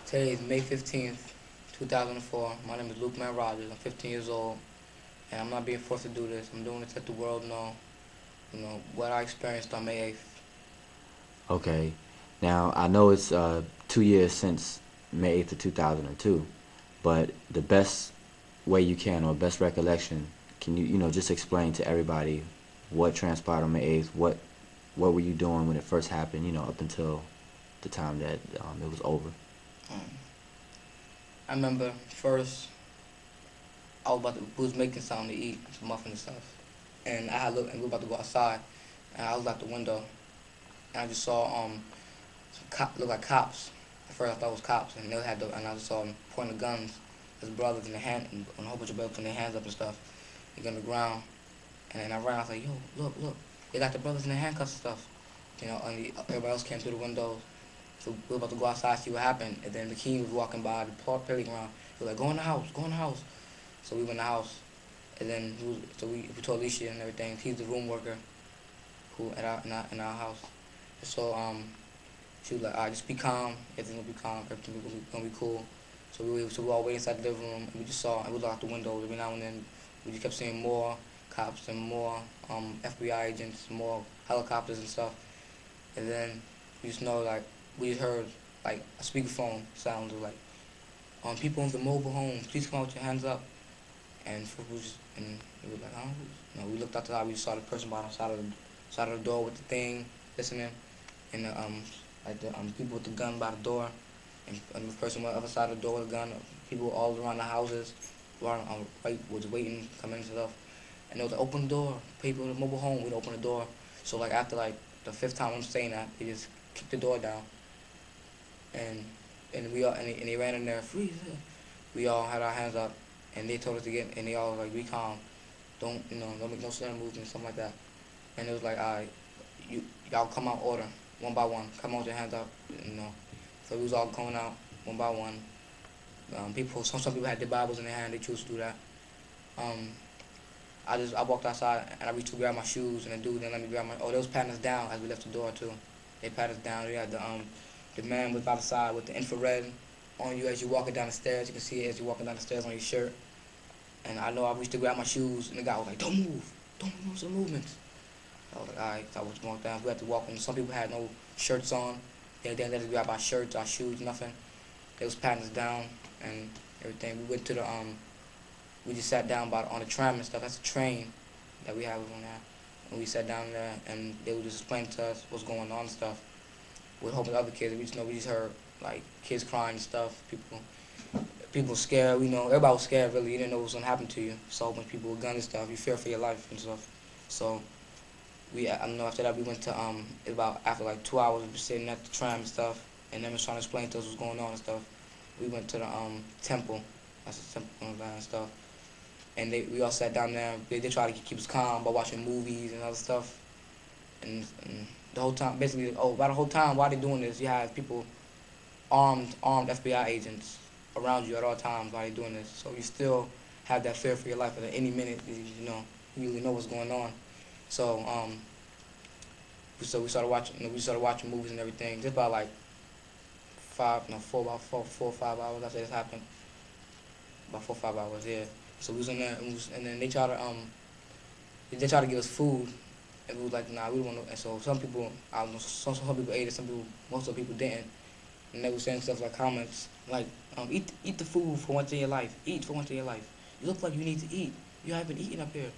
Today is May 15th, 2004. My name is Luke Man Rogers. I'm 15 years old, and I'm not being forced to do this. I'm doing it to let the world know, what I experienced on May 8th. Okay. Now, I know it's 2 years since May 8th of 2002, but the best way you can, or best recollection, can you just explain to everybody what transpired on May 8th? What were you doing when it first happened, up until the time that it was over? Um, I remember first we was making something to eat, some muffins and stuff, and and we were about to go outside, and I looked out the window, and I just saw look like cops. At first I thought it was cops, and and I just saw them pointing guns as brothers in their hand, and a whole bunch of brothers putting their hands up and stuff, like on the ground. And then I ran. I was like, "Yo, look! They got the brothers in the handcuffs and stuff." And everybody else came through the windows. So we were about to go outside see what happened. And then the king was walking by the playground. He was like, "Go in the house, go in the house." So we went in the house, and then we told Alicia and everything. He's the room worker who in our house. And so she was like, "All right, just be calm. Everything will be calm. Everything will gonna be cool." So we all waited inside the living room, and we just saw, and we looked out the windows every now and then. We just kept seeing more cops and more FBI agents, more helicopters and stuff. And then we just know, like, we just heard like a speakerphone sound of like, people in the mobile home, please come out with your hands up. And we were like, oh, we looked out the side, we just saw the person by the side of the door with the thing, listening, and the people with the gun by the door, and the person on the other side of the door with a gun. People all around the houses, was waiting, coming and stuff. And they was like, open the door, people in the mobile home, we'd open the door. So like after like the fifth time I'm saying that, they just kicked the door down, and they ran in there, freeze. We all had our hands up, and they told us to get, and they all was like, be calm, don't make no sudden movement, something like that. And it was like, all right, y'all come out order, one by one, come out with your hands up. So we was all coming out one by one. Some people had their Bibles in their hand, they chose to do that. Um, I walked outside and I reached to grab my shoes, and the dude didn't let me grab my. Oh, they was patting us down as we left the door too. They patted us down. They had the man was by the side with the infrared on you as you walking down the stairs. You can see it as you walking down the stairs on your shirt. And I know I reached to grab my shoes, and the guy was like, "Don't move, don't make no movements." I was like, "All right." So I was going down. We had to walk. And some people had no shirts on. They didn't let us grab our shirts, our shoes, nothing. They was patting us down and everything. We went to we just sat down on the tram and stuff. That's a train that we have on there. And we sat down there, and they would just explain to us what's going on and stuff. With a whole bunch of other kids, we just heard like kids crying and stuff. People scared. Everybody was scared. Really, you didn't know what was gonna happen to you. So when people with guns and stuff, you fear for your life and stuff. So I know after that we went to about after like 2 hours of sitting at the tram and stuff, and them was trying to explain to us what's going on and stuff. We went to the temple. That's the temple and stuff. And we all sat down there. They tried to keep us calm by watching movies and other stuff. And the whole time, basically, by the whole time while they're doing this, you have people, armed FBI agents around you at all times while they're doing this. So you still have that fear for your life at any minute. You really know what's going on. So we started watching. We started watching movies and everything. Just about like about 4 or 5 hours after this happened. About 4 or 5 hours, yeah. So we was in there, and then they try to give us food, and we was like, nah, we don't want to. And so some people, I don't know, some people ate it, most of the people didn't, and they were saying stuff like comments like, eat the food for once in your life, eat for once in your life. You look like you need to eat. You haven't eaten up here.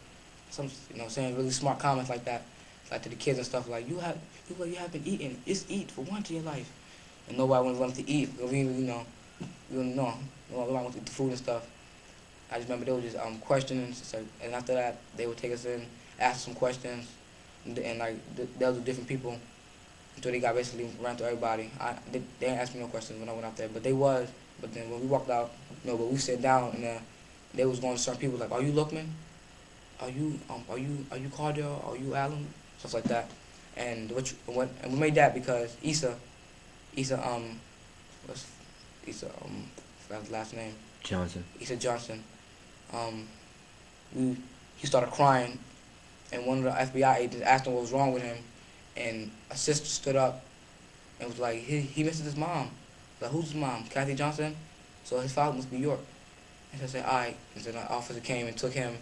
Some, saying really smart comments like that, like to the kids and stuff like, you look like you haven't eaten. Just eat for once in your life. And nobody wanted them to eat. We don't know. Nobody wanted to eat the food and stuff. I just remember they were just questioning, and after that they would take us in, ask some questions, and like they was different people until they got basically ran through everybody. They didn't ask me no questions when I went out there, but they was. But then when we walked out, but we sat down, and they was going to certain people like, "Are you Lookman? Are you Cardell? Are you Allen?" Stuff like that. And and we made that because Issa what's Issa forgot his last name. Johnson. Issa Johnson. Um, he started crying, and one of the FBI agents asked him what was wrong with him, and a sister stood up and was like, he misses his mom. Like, who's his mom? Kathy Johnson? So his father must be York. And so I said, all right. And then the officer came and took him.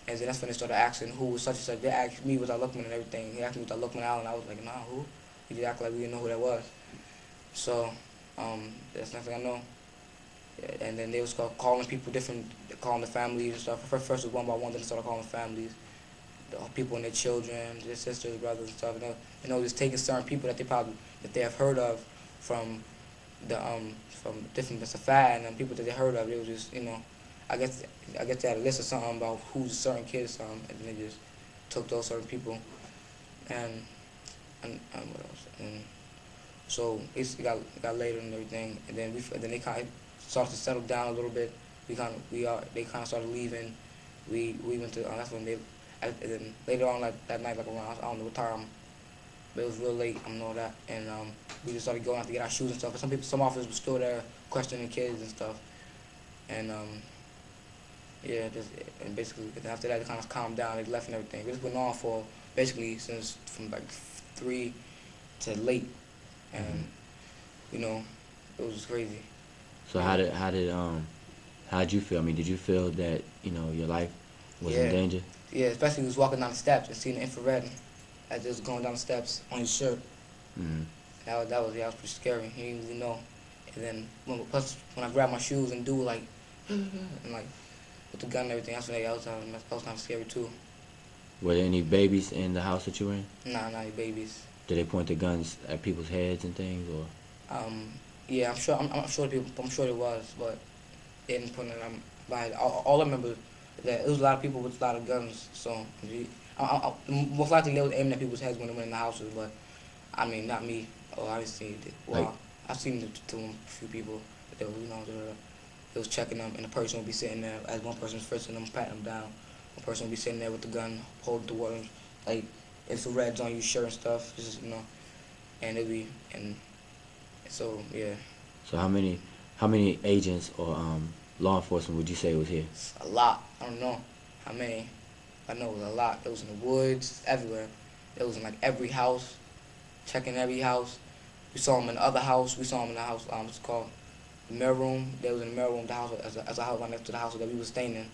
And then that's when they started asking who was such and such. They asked me was I Luckman and everything. He asked me was I Luckman Allen. I was like, nah, who? He just acted like we didn't know who that was. So that's nothing I know. Yeah, and then they was calling people different, calling the families and stuff. First was one by one, then they started calling families, the people and their children, their sisters, brothers and stuff. And just taking certain people that they have heard of from from different Safad and people that they heard of. They was just I guess they had a list or something about who's certain kids, and then they just took those certain people, and what else? And so it got later and everything, and then they kind of started to settle down a little bit. They kind of started leaving. We went to that's when and then later on that night, like around I don't know what time, but it was real late. I know that, and we just started going out to get our shoes and stuff. But some officers were still there questioning kids and stuff, and yeah, and basically after that, they kind of calmed down. They left and everything. This went on for basically since from like 3 to late, and it was just crazy. So how'd you feel? I mean, did you feel that your life was in danger? Yeah, especially when he was walking down the steps and seeing the infrared as it was going down the steps on his shirt. Mm-hmm. That was pretty scary. He didn't really know. And then when I grabbed my shoes and do like and like with the gun and everything, that's when that was kind of scary too. Were there any babies in the house that you were in? Nah, not any babies. Did they point the guns at people's heads and things, or? Yeah, I'm sure there was, but they didn't point it on my head. All I remember is that it was a lot of people with a lot of guns. So most likely they was aiming at people's heads when they went in the houses, but I mean, not me. Oh, I didn't see it. Well, I've seen it to a few people. They were, they was checking them, and the person would be sitting there as one person was frisking them, patting them down. One person would be sitting there with the gun, holding the water, like infrareds on your shirt and stuff. Just and it'd be so yeah. So how many agents or law enforcement would you say was here? A lot. I don't know how many. I know it was a lot. It was in the woods, everywhere. It was in like every house, checking every house. We saw them in the other house. We saw them in the house. What's it called? The mirror room. They was in the mirror room. The house as a house right next to the house that we was staying in.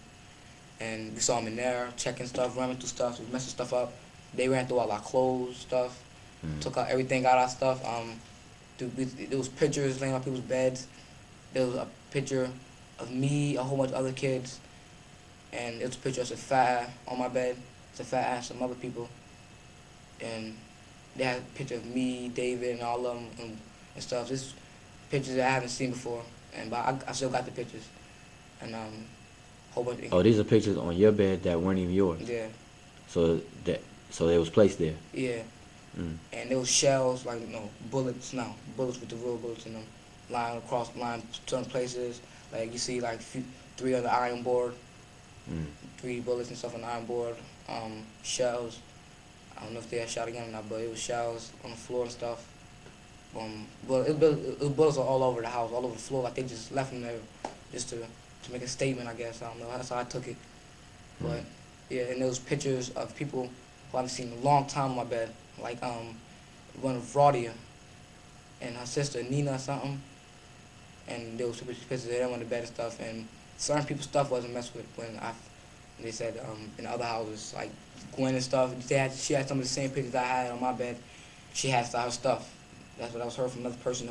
And we saw them in there checking stuff, running through stuff, messing stuff up. They ran through all our clothes, stuff. Took out everything, got our stuff. There was pictures laying on people's beds. There was a picture of me, a whole bunch of other kids, and it was a picture of Safad on my bed. Safad and some other people, and they had a picture of me, David, and all of them and stuff. This pictures that I haven't seen before, but I still got the pictures, and whole bunch. Oh, these are pictures on your bed that weren't even yours. Yeah. So they was placed there. Yeah. And there was shells, like bullets with the real bullets in them, lying across certain places. Like you see, like 3 on the iron board, 3 bullets and stuff on the iron board. Shells. I don't know if they had shot again or not, but it was shells on the floor and stuff. But it was bullets all over the house, all over the floor. Like they just left them there, just to make a statement, I guess. I don't know. That's how I took it. But yeah, and there was pictures of people who I haven't seen in a long time on my bed. Like one of Raudia and her sister Nina or something, and there was pictures of them on the bed and stuff. And certain people's stuff wasn't messed with when they said in other houses, like Gwen and stuff. She had some of the same pictures I had on my bed. She had her stuff. That's what I was heard from another person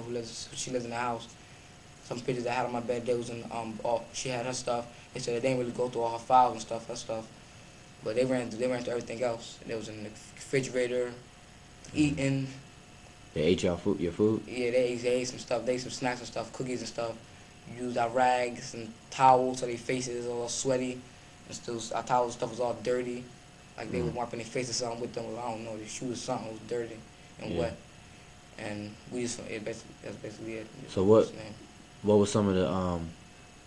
she lives in the house. Some pictures I had on my bed, they was in she had her stuff. They said they didn't really go through all her files and stuff, her stuff. But they ran through everything else. They was in the refrigerator, eating. They ate your food? Yeah, they ate some stuff. They ate some snacks and stuff, cookies and stuff. Used our rags and towels so their faces all sweaty. And still, our towels and stuff was all dirty. Like they were wiping their faces something with them. I don't know, their shoes or something was dirty and wet. And we just, that's basically it. So what was some of the,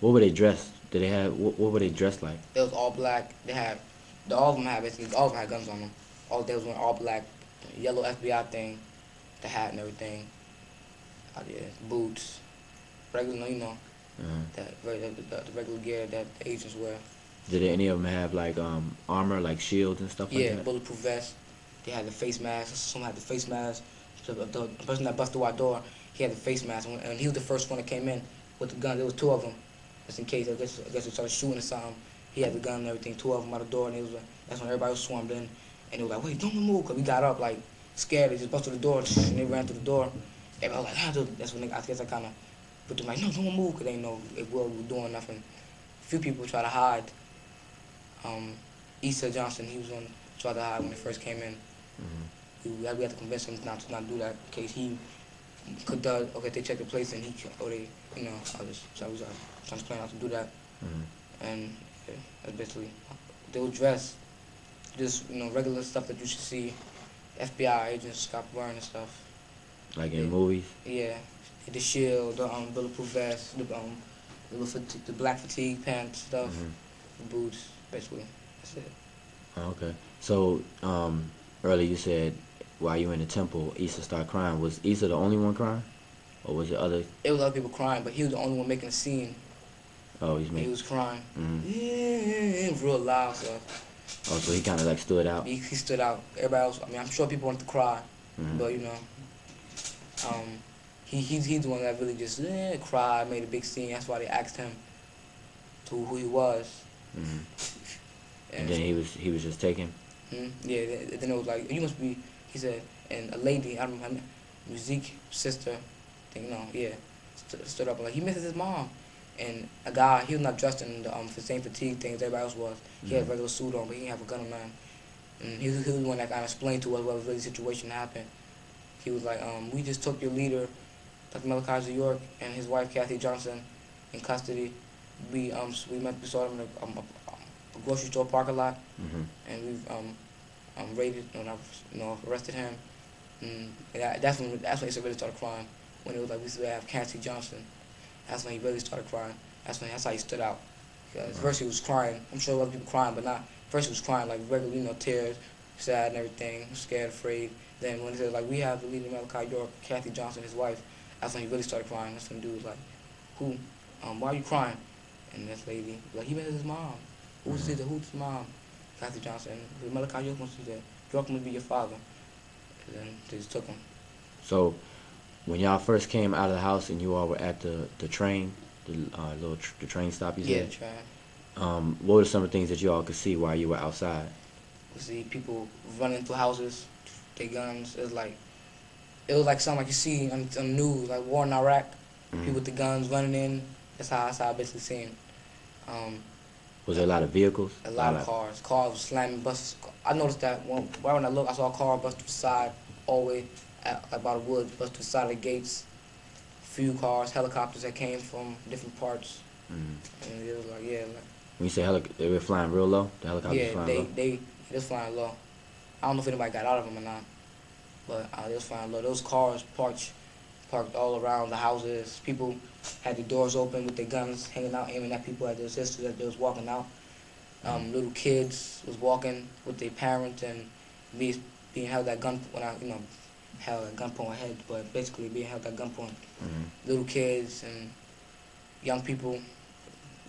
what were they dressed? Did they have, what were they dressed like? It was all black. All of them had guns on them. They was wearing all black, yellow FBI thing, the hat and everything. Boots, regular, the regular gear that the agents wear. Did any of them have like armor, like shields and stuff like that? Yeah, bulletproof vests. They had the face masks. Some had the face mask. The person that busted through our door, he had the face mask, and he was the first one that came in with the gun. There was two of them, just in case. I guess they started shooting at something. He had the gun and everything. Two of them out the door, and it was that's when everybody was swarmed in, and they were like, "Wait, don't move!" Cause we got up like scared. They just busted the door, and they ran through the door. Everybody was like, "Ah!" That's when I guess I kind of put them like, "No, don't move," cause they didn't know if we were doing nothing. A few people tried to hide. Issa Johnson, he was on tried to hide when they first came in. We had to convince him not to do that in case he could. Okay, they checked the place and I was trying to explain how to do that. And yeah, that's basically they were dressed just regular stuff that you should see FBI agents got wearing and stuff. Like in movies? Yeah, the shield, the bulletproof vest, the black fatigue pants stuff, the boots, basically. That's it. Oh, okay. So earlier you said while you were in the temple, Issa started crying. Was Issa the only one crying, or was it other? It was other people crying, but he was the only one making a scene. Oh, he was crying. Yeah, real loud stuff. Oh, so he kind of like stood out. He stood out. Everybody else, I mean, I'm sure people wanted to cry, but he's the one that really just cried, made a big scene. That's why they asked him to who he was. And then he was just taken. Yeah. Then it was like, you must be. He said, and a lady, I don't know, Musique sister, stood up and like he misses his mom. And a guy, he was not dressed in the same fatigue things everybody else was. He had a regular suit on, but he didn't have a gun on him. And he was the one that kind of explained to us what really the situation happened. He was like, we just took your leader, Dr. Malachi York, and his wife Kathy Johnson, in custody. We saw them in a grocery store parking lot, and we've raided, arrested him. And that's when he really started crying. When it was like we still have Kathy Johnson. That's when he really started crying. That's how he stood out. Because first he was crying. I'm sure other people crying, but not. First he was crying like regular, tears, sad and everything, scared, afraid. Then when he said like we have the leader Malachi York, Kathy Johnson, his wife, that's when he really started crying. That's when the dude was like, who? Why are you crying? And this lady, like he misses his mom. Who's his mom? Kathy Johnson. Malachi York wants to be there. York must be your father. And then they just took him. So when y'all first came out of the house and you all were at the train, the train stop you said? Yeah, the train. What were some of the things that you all could see while you were outside? You see people running through houses, their guns. It was like something like you see on the news, like war in Iraq. People with the guns running in. That's how I basically seen. Was there a lot of vehicles? A lot of cars. Cars were slamming buses. I noticed that right when I looked, I saw a car bust to the side all the way by the woods, bust to the side of the gates. A few cars, helicopters that came from different parts. And it was like, when you say they were flying real low? The helicopters flying low? they was flying low. I don't know if anybody got out of them or not, but they was flying low. Those cars parked all around the houses. People had the doors open with their guns hanging out, aiming at people, at their sisters as they was walking out. Little kids was walking with their parents and being held at gun held at gunpoint head, but basically being held at gunpoint. Little kids and young people,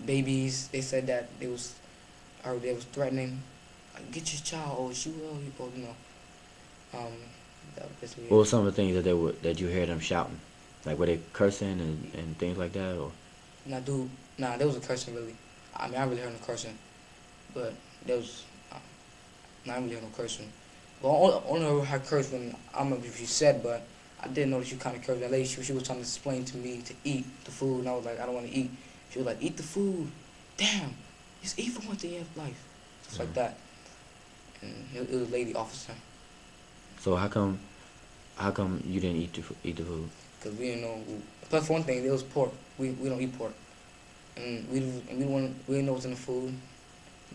babies. They said that they was threatening, like, get your child or she will. Basically. What were some of the things that you heard them shouting? Like were they cursing and things like that, or? Nah, there was a cursing really. I mean, I really heard no cursing, but there was. I really heard no cursing. Well, only heard curse when I don't remember if she said, but I did notice you kind of cursed. That lady, she was trying to explain to me to eat the food, and I was like, I don't want to eat. She was like, eat the food. Damn, just eat for one day of life. Just like that. And it was a lady officer. So how come you didn't eat the food? Because we didn't know. Plus, for one thing, there was pork. We don't eat pork, and we didn't know what's in the food.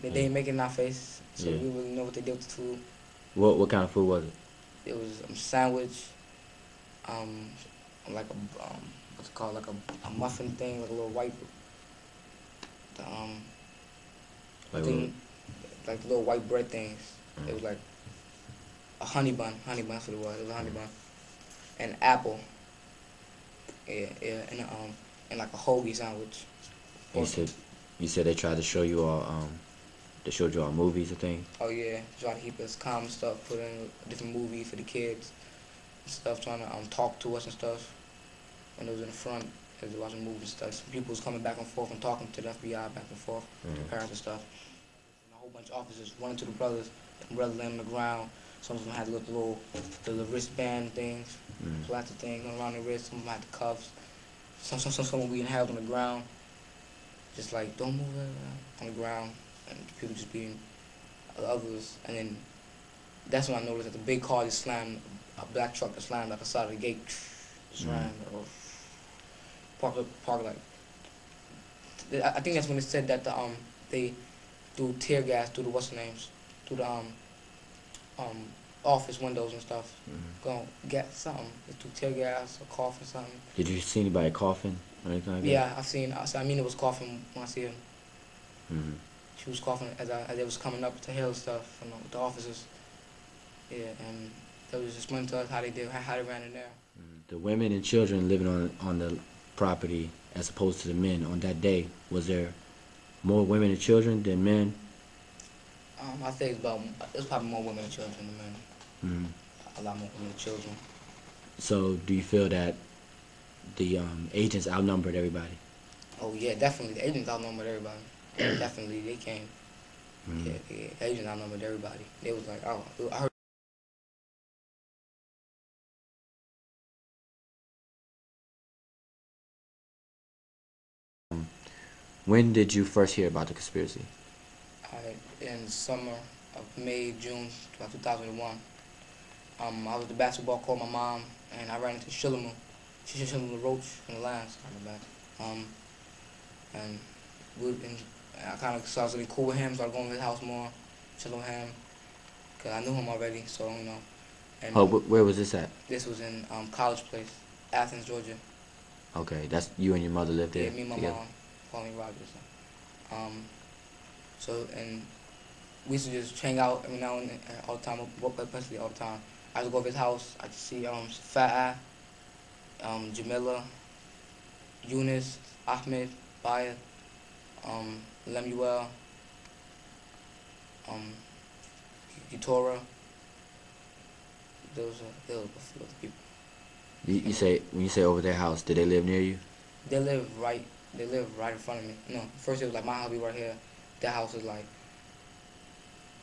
They didn't make it in our face, so we didn't really know what they did with the food. What kind of food was it? It was a sandwich, like what's it called, like a muffin thing, like a little white, like little white bread things. It was like a honey bun. Honey bun, that's what it was. It was a honey bun, and apple. Yeah, and like a hoagie sandwich. You said they tried to show you all they showed you all movies and things. Oh yeah, trying to keep us calm and stuff. Put in a different movie for the kids and stuff. Trying to talk to us and stuff. and it was in the front as they watching movies and stuff. Some people was coming back and forth and talking to the FBI back and forth, to parents and stuff. And a whole bunch of officers running to the brothers, and brothers laying on the ground. Some of them had the wristband things, plastic things around their wrist. Some of them had the cuffs. Some being held on the ground, just like don't move on the ground, and people just being others. And then that's when I noticed that the big car just slammed, a black truck that slammed like the side of the gate, slammed or parked like. I think that's when it said that they threw tear gas through the through the office windows and stuff. Gonna get something. They threw tear gas or cough or something. Did you see anybody coughing or anything like that? Yeah, I mean, it was coughing when I see her. Mm-hmm. She was coughing as they was coming up to hill stuff from the officers. Yeah, and they was explaining to us how they ran in there. The women and children living on the property as opposed to the men on that day, was there more women and children than men? I think it's probably more women and children than men. Mm-hmm. A lot more women and children. So do you feel that the agents outnumbered everybody? Oh yeah, definitely. The agents outnumbered everybody. Definitely, they came. Mm-hmm. Yeah, the agents outnumbered everybody. They was like, oh, I heard. When did you first hear about the conspiracy? In summer of May, June 2001. I was at the basketball court with my mom, and I ran into Shillamu. Shillamu Roach from the Lions. And I kind of started getting cool with him, started going to his house more, chilling with him, because I knew him already, so, you know. And, where was this at? This was in College Place, Athens, Georgia. Okay, that's you and your mother lived there? Yeah, me and my together? mom, Pauline Rogers. And we used to just hang out every now and then, all the time, basically all the time. I used to go to his house, I could see Fat Eye, Jamila, Eunice, Ahmed, Baya, Lemuel, Gitora. There was a few other people. You say, when you say over their house, did they live near you? They live right in front of me. No, first it was like my house be right here. Their house is like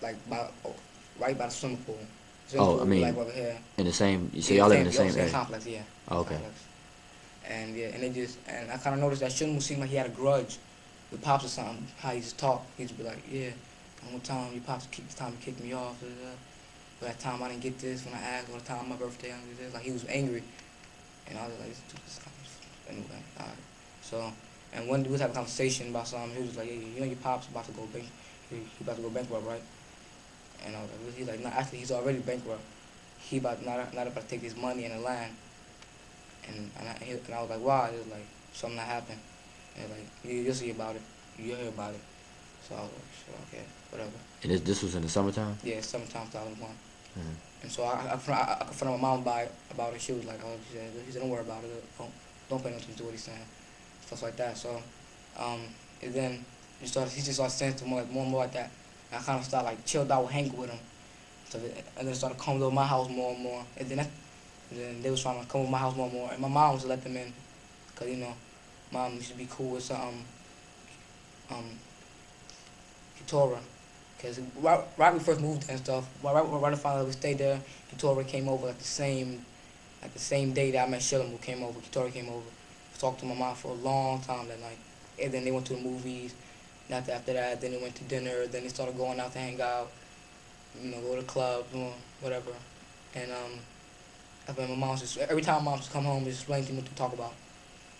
right by the swimming pool. I mean, like over here. in the same, you say y'all live in the same area? Complex, yeah. Oh, okay. Complex. And yeah, and I kind of noticed that Shillamu seemed like he had a grudge with Pops or something. How he just talked, he'd just be like, yeah, one time your Pops kicked me off. But that time I didn't get this when I asked. All the time my birthday, I didn't get this. Like he was angry, and I was like, this anyway, all right. So, and one dude was having a conversation about something. He was like, hey, you know your Pops about to go bankrupt, right? And I was like, he's like, no, actually he's already bankrupt. He not about to take his money and the land. And I was like, why? It was like something that happened. And like, you'll see about it. You'll hear about it. So I was like, sure, okay, whatever. And this was in the summertime? Yeah, summertime 2001. Mm-hmm. And so I confronted my mom about it. She was like, oh, she said, don't worry about it. Don't pay no attention to what he's saying. Stuff like that. So, and then he just started saying to more and more like that. And I kind of started like chilled out, hanging with him. So and then started coming to my house more and more. And then they was trying to come to my house more and more. And my mom was to let them in, cause you know, mom used to be cool with Keturah. Cause right we first moved and stuff. Right finally we stayed there. Keturah came over like the same day that I met Shillamu came over. Keturah came over. Talked to my mom for a long time that night. And then they went to the movies. And after that, then they went to dinner. Then they started going out to hang out. You know, go to the club, whatever. And my mom just every time mom just come home, just explain to me what to talk about.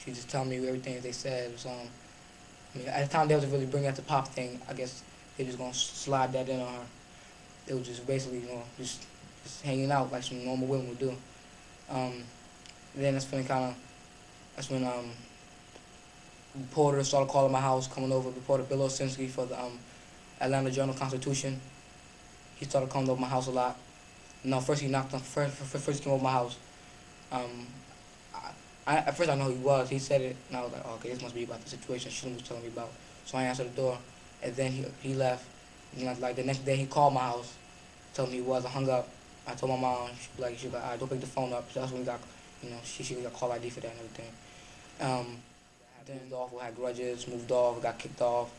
She just tell me everything they said. So, I mean, at the time they was really bringing up the Pop thing. I guess they just gonna slide that in on her. They was just basically, just hanging out like some normal women would do. Then that's when reporters started calling my house, coming over. Reporter Bill Osinski for the Atlanta Journal-Constitution. He started coming over my house a lot. No, first he knocked on. First he came over my house. At first I know who he was. He said it, and I was like, oh, okay, this must be about the situation Shillamu was telling me about. So I answered the door, and then he left. And like the next day he called my house, told me he was. I hung up. I told my mom. She was like, all right, don't pick the phone up. So that's when You know, she got call ID for that and everything. Then moved off, we had grudges, moved off, got kicked off.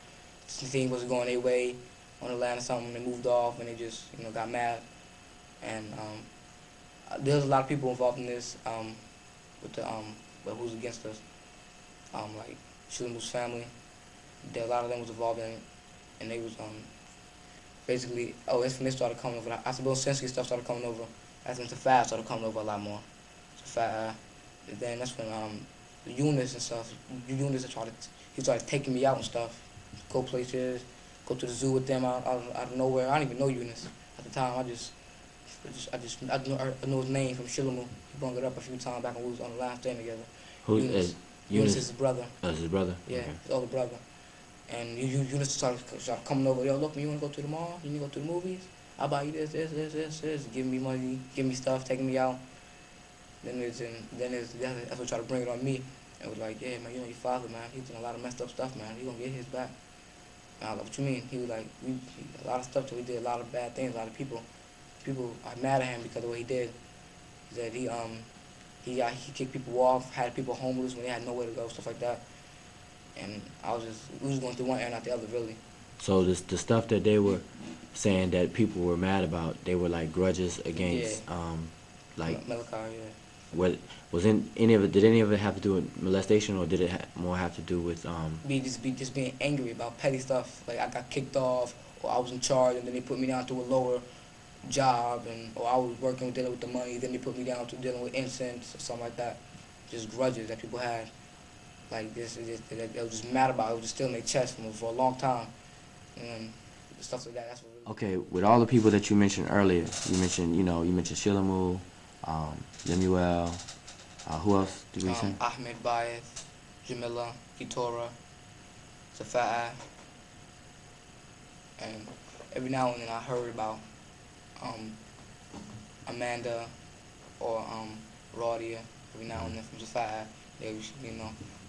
Things wasn't going their way on the land or something. They moved off and they just, you know, got mad. And there's a lot of people involved in this with the but who's against us. Like Shulamu's family. There, a lot of them was involved in it, and they was basically, that's when they started coming over. After Bill Sinsky stuff started coming over, that's when Tafaz started coming over a lot more. Tafaz, then that's when Eunice and stuff. Eunice he started taking me out and stuff, go places, go to the zoo with them out of nowhere. I didn't even know Eunice at the time. I know his name from Shilamu. He brought it up a few times back when we was on the last day together. Who Eunice. Eunice is his brother. His brother? Yeah, Okay. his older brother. And Eunice started coming over. Yo, look, you want to go to the mall? You need to go to the movies? I'll buy you this. Giving me money, giving me stuff, taking me out. That's what tried to bring it on me. It was like, yeah, man, you know your father, man. He's doing a lot of messed up stuff, man. He gonna get his back. And I was like, what you mean? He was like, a lot of stuff that we did, a lot of bad things, a lot of people are mad at him because of what he did. He said he kicked people off, had people homeless when they had nowhere to go, stuff like that. And we was going through one end not the other, really. So the stuff that they were saying that people were mad about, they were like grudges against, like Malachi, yeah. What was in any of it? Did any of it have to do with molestation, or did it more have to do with just being angry about petty stuff? Like I got kicked off, or I was in charge, and then they put me down to a lower job, or I was working dealing with the money, then they put me down to dealing with incense or something like that. Just grudges that people had, like this, they were just mad about. It was just still in their chest for a long time, and stuff like that. That's what. Okay, with all the people that you mentioned earlier, you mentioned Shilamu, Lemuel, who else did we say? Ahmed Baez, Jamila, Kitora, Safa'a, and every now and then I heard about Amanda or Raudia. Every now and then from Safa'a, they was,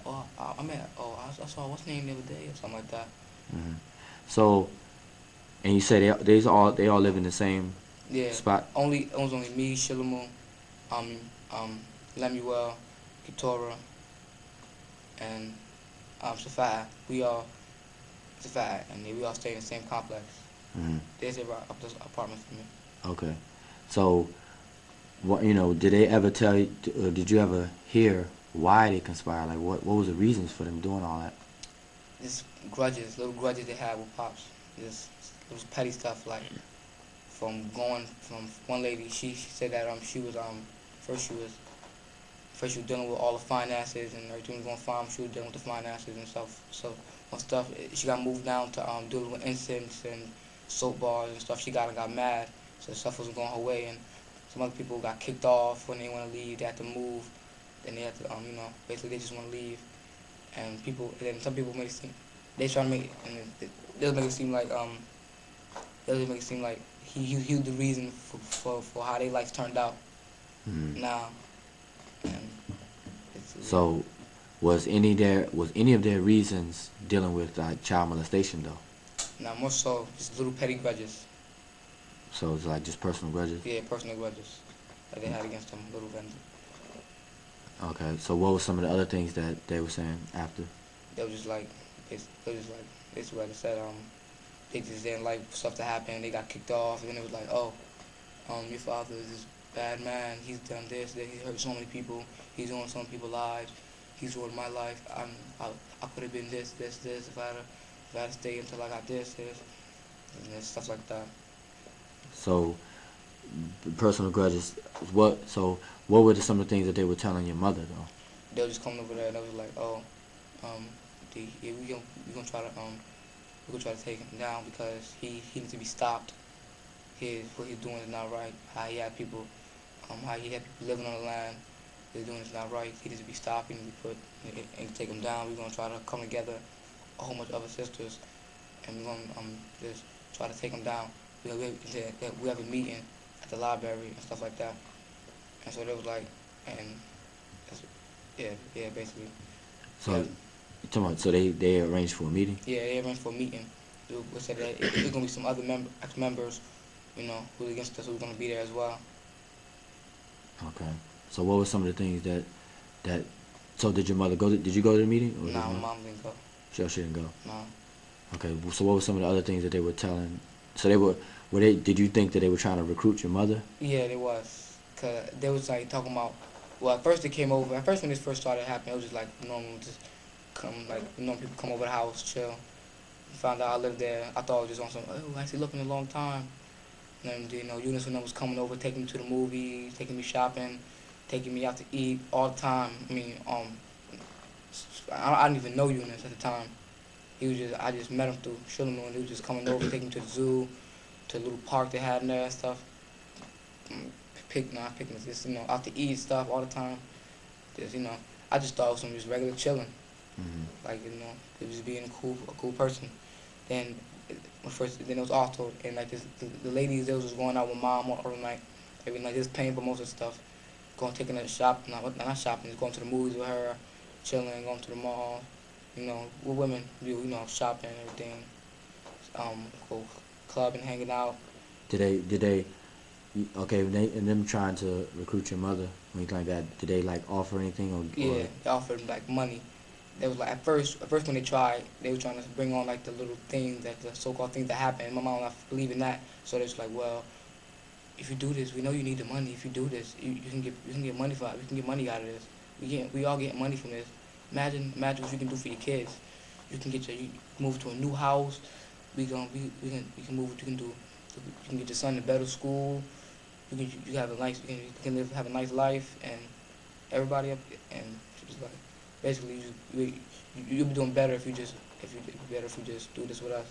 I saw what's name the other day or something like that. Mm-hmm. So, and you say they all live in the same spot? It was only me, Shilamu, Lemuel, Kitora, and Safa'a. We all Safa'a, and we all stay in the same complex. Mm-hmm. There's a apartment for me. Okay, so did they ever tell you? Did you ever hear why they conspired? Like what was the reasons for them doing all that? Just little grudges they had with pops. Just it was petty stuff, like from one lady. She said that she was first she was dealing with all the finances and everything was going fine. She was dealing with the finances and stuff. So when she got moved down to dealing with incense and soap bars and stuff. She got mad, so stuff wasn't going her way, and some other people got kicked off when they want to leave. They had to move, then they had to basically they just want to leave, and then some people make it seem they try to make it, and they'll make it seem like he was the reason for how their lives turned out. Mm-hmm. Now, so was any of their reasons dealing with child molestation though? Now more so just little petty grudges. So it's like just personal grudges? Yeah, personal grudges that they had against them, little vendors. Okay, so what were some of the other things that they were saying after? They were just like basically like I said, they just didn't like stuff to happen. They got kicked off, and then it was like, oh, your father is this bad man. He's done this, that he hurt so many people. He's ruined some people's lives. He's ruined my life. I could have been this if I had stayed until I got this, and stuff like that. So, personal grudges. What were some of the things that they were telling your mother though? They were just coming over there, and they was like, oh, we gonna try to take him down because he needs to be stopped. What he's doing is not right. How he had people living on the land. They're doing is not right. He needs to be stopped. He needs to be put and take him down. We're gonna try to come together, a whole bunch of other sisters, and we're gonna just try to take him down. We have a meeting at the library and stuff like that. And so they was like, basically. So, so they arranged for a meeting? Yeah, they arranged for a meeting. We said that there's gonna be some other ex-members, who's against us, who's gonna be there as well. Okay. So what were some of the things that so did your mother go to, did you go to the meeting or Nah, my mom didn't go. she didn't go? No. Okay, so what were some of the other things that they were telling? So were they, did you think that they were trying to recruit your mother? Yeah, they was. Cause they was like talking about. Well, at first they came over. At first when this first started happening, it was just like normal, just come like normal people come over the house, chill. Found out I lived there. I thought it was just on some. Oh, I actually looking a long time. And then, Eunice when I was coming over, taking me to the movies, taking me shopping, taking me out to eat all the time. I mean, I didn't even know Eunice at the time. I just met him through Shulamu, and he was just coming over, taking me to the zoo, to a little park they had in there and stuff. Not picnics, just, out to eat stuff all the time. Just, I just thought it was some just regular chilling. Mm-hmm. Like, it was being a cool person. Then, then it was Otto, and like the ladies, they was just going out with mom every night, just paying for most of the stuff. Taking her to shop, not shopping, just going to the movies with her, chilling, going to the mall. With women, shopping and everything. Go clubbing, hanging out. Did they, okay, and them trying to recruit your mother, anything like that, did they like offer anything or? Yeah, they offered like money. They was like at first when they tried, they were trying to bring on like the little things, that the so-called things that happen. And my mom not believe in that, so they was like, well, if you do this, we know you need the money. If you do this, you can get money for it. We can get money out of this. We all get money from this. Imagine what you can do for your kids. You can you move to a new house. We can move. You can get your son in better school. You have a nice have a nice life, and everybody up, and she was like, basically you'll be doing better if you just do this with us.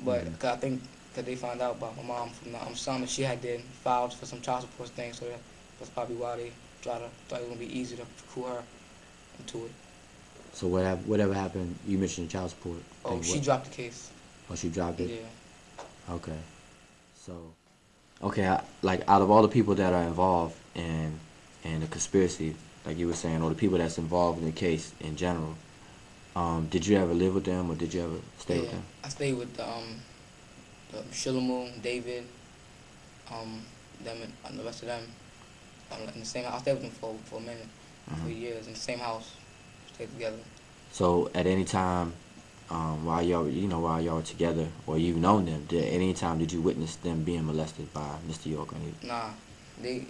But Mm-hmm. 'cause I think that they found out about my mom from the son that she had did filed for some child support things, so that's probably why they thought it was gonna be easy to pull her into it. So whatever happened, you mentioned child support. Oh, she dropped the case. Oh, she dropped it? Yeah. Okay. So, okay, like out of all the people that are involved in the conspiracy, like you were saying, or the people that's involved in the case in general, did you ever live with them or did you ever stay with Yeah, them? I stayed with Shulamu, David, them and the rest of them in the same house. I stayed with them for a minute, for years in the same house. Stayed together. So at any time, while y'all were together or you've known them, at any time did you witness them being molested by Mr. York? Nah, it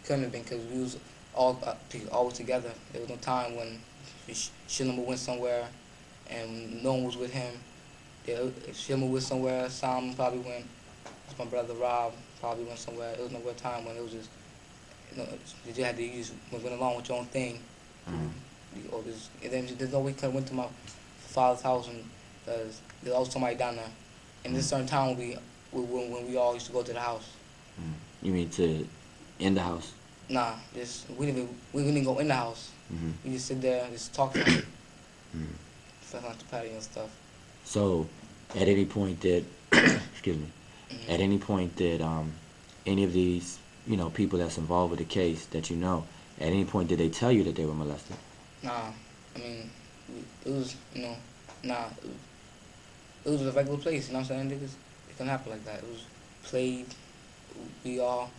couldn't have been because we was always together. There was no time when Shulamu went somewhere and no one was with him. If Shulamu went somewhere, Sam probably went. My brother Rob probably went somewhere. It was nowhere time when it was just, you had to went along with your own thing. And then there's no way could went to my father's house and there's always somebody down there. And this certain time when we all used to go to the house. You mean in the house? Nah, we didn't go in the house. We just sit there, just talk to him, stuff like the patio and stuff. So, at any point did, excuse me, at any point did any of these, people that's involved with the case that at any point did they tell you that they were molested? Nah, I mean, it was, nah, it was a regular place, you know what I'm saying? It couldn't happen like that. It was played, we all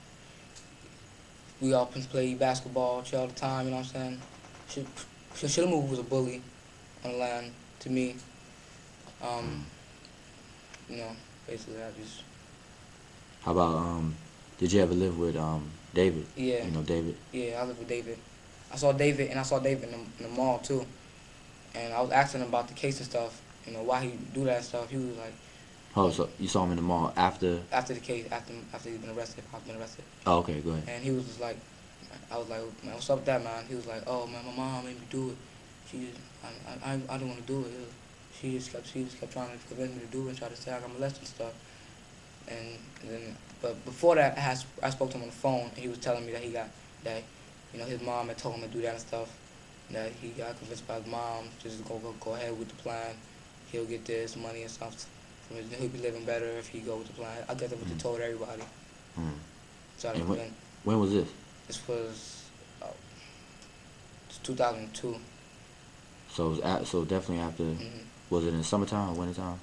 played basketball, chill all the time, you know what I'm saying? Shulamu was a bully on the land to me. Basically I just... How about, did you ever live with David? Yeah. You know David? Yeah, I lived with David. I saw David in the mall too. And I was asking him about the case and stuff, why he do that stuff. He was like... Oh, so you saw him in the mall after? After the case, after he'd been arrested, I've been arrested. Oh, okay, go ahead. And he was just like, I was like, man, what's up with that, man? He was like, oh, man, my mom made me do it. I didn't want to do it. She just kept trying to convince me to do it and try to say I got molested and stuff. But before that, I spoke to him on the phone, and he was telling me that his mom had told him to do that and stuff. And that he got convinced by his mom to just go ahead with the plan. He'll get this money and stuff. He'll be living better if he go with the plan. I guess that's what they told everybody. So And when was this? This was 2002. So so definitely after. Was it in the summertime or wintertime?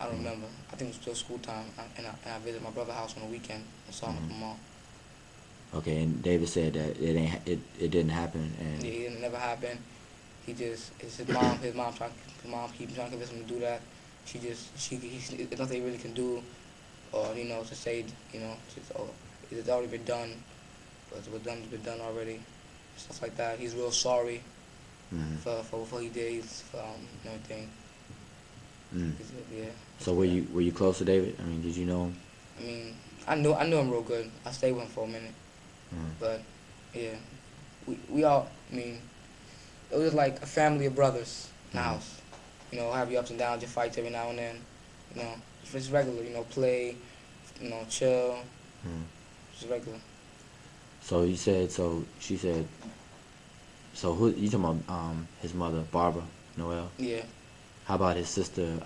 I don't remember. I think it was still school time, and I visited my brother's house on the weekend and saw him at the mall. Okay, and David said that it didn't happen, and Yeah, it never happened. He just it's his mom keep trying to convince him to do that. There's nothing he really can do, or to say just it's already been done. What's done has been done already. Stuff like that. He's real sorry mm, for what he did, for and everything. mm. Yeah. So were you close to David? I mean, did you know him? I mean, I knew him real good. I stayed with him for a minute, Mm, but yeah, we all. I mean, it was like a family of brothers in the mm, house. Have your ups and downs, your fights every now and then. You know, it's regular. Play. Chill. mm. It's regular. So you said so. She said so. Who you talking about? His mother, Barbara Noel. Yeah. How about his sister,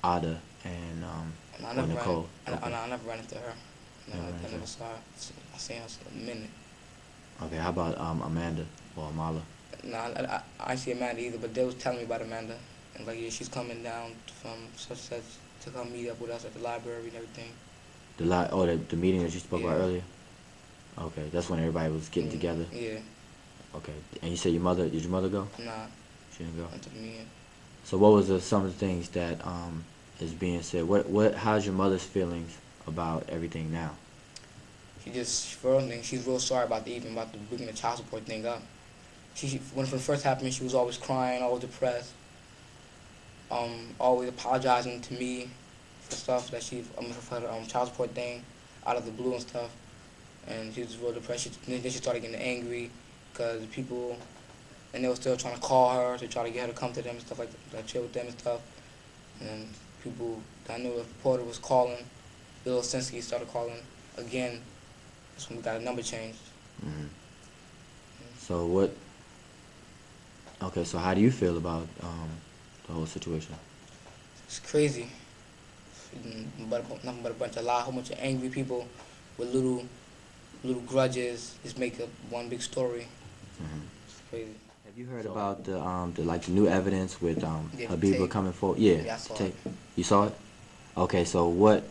Ada and And I or never ran. Nicole? Okay. I never ran into her. Never ran I into never her. saw her. I seen her in a minute. Okay. How about Amanda or Amala? No, I didn't see Amanda either, but they was telling me about Amanda. And like, yeah, she's coming down from such to come meet up with us at the library and everything. The meeting that you spoke about Yeah. earlier. Okay, that's when everybody was getting together. Yeah. Okay, and you said did your mother go? Nah, She didn't go. not to the meeting. So what was some of the things that is being said? How's your mother's feelings about everything now? For one thing, she's real sorry about the bringing the child support thing up. When it first happened, she was always crying, always depressed, always apologizing to me for stuff that for her child support thing, out of the blue and stuff. And she was real depressed. Then she started getting angry because people, and they were still trying to call her to try to get her to come to them and stuff like that, chill with them and stuff. And then people, I knew the reporter was calling, Bill Osinski started calling again. That's when we got a number changed. Hmm. So what? Okay, so how do you feel about the whole situation? It's crazy. Nothing but a whole bunch of angry people with little grudges. Just make up one big story. Hmm. It's crazy. Have you heard about the new evidence with Yeah, the Habiba tape. coming forward? Yeah, Yeah, I the saw tape. it. You saw it? Okay, so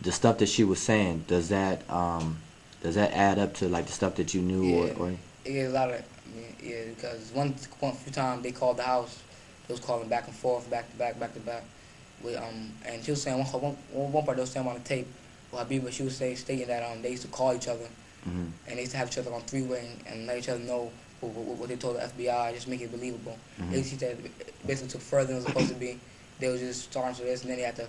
the stuff that she was saying, does that add up to like the stuff that you knew Yeah, or it is a lot of. Yeah, because one few times they called the house, they was calling back and forth, back to back, back to back. And she was saying one part they was saying on the tape, well, Habiba, she was stating that they used to call each other, hmm and they used to have each other on three-way and let each other know what they told the FBI, just make it believable. hmm She said it basically took further than it was supposed to be. They was just starting to this, and then they had to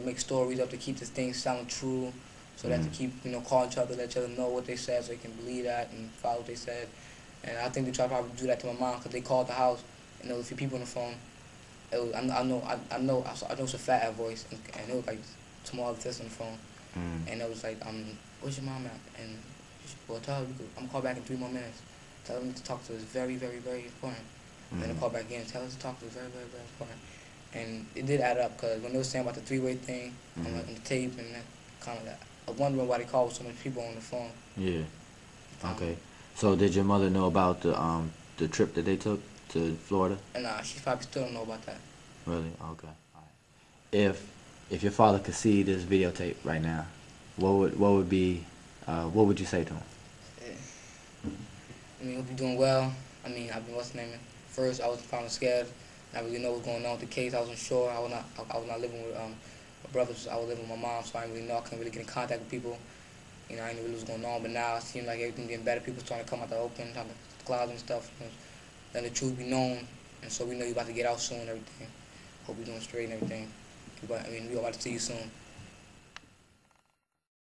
make stories up to keep this thing sound true. So they had to keep, calling each other, let each other know what they said so they can believe that and follow what they said. And I think they tried to probably do that to my mom because they called the house and there was a few people on the phone. It was, I know it's a fat voice and it was like some other tests on the phone. hmm And it was like, where's your mom at? And well, tell her I'm gonna call back in 3 more minutes. Tell her to talk to us. Very, very, very important. Then I call back again. Tell us to talk to us. Very, very, very important. And it did add up because when they were saying about the three-way thing on the tape and that kind of that, I was wondering why they called so many people on the phone. Yeah. Okay. So did your mother know about the trip that they took to Florida? And she probably still don't know about that. Really? Okay. All right. If your father could see this videotape right now, what would you say to him? I mean, he'll be doing well. I mean, I've been First, I was kind of scared. I really know what's going on with the case. I wasn't sure. I was not living with my brothers. I was living with my mom, so I didn't really know. I couldn't really get in contact with people. I didn't really know what was going on. But now it seems like everything's getting better. People starting to come out the open, talking the clouds and stuff. Letting the truth be known, and so we know you're about to get out soon and everything. Hope you're doing straight and everything. We about to see you soon.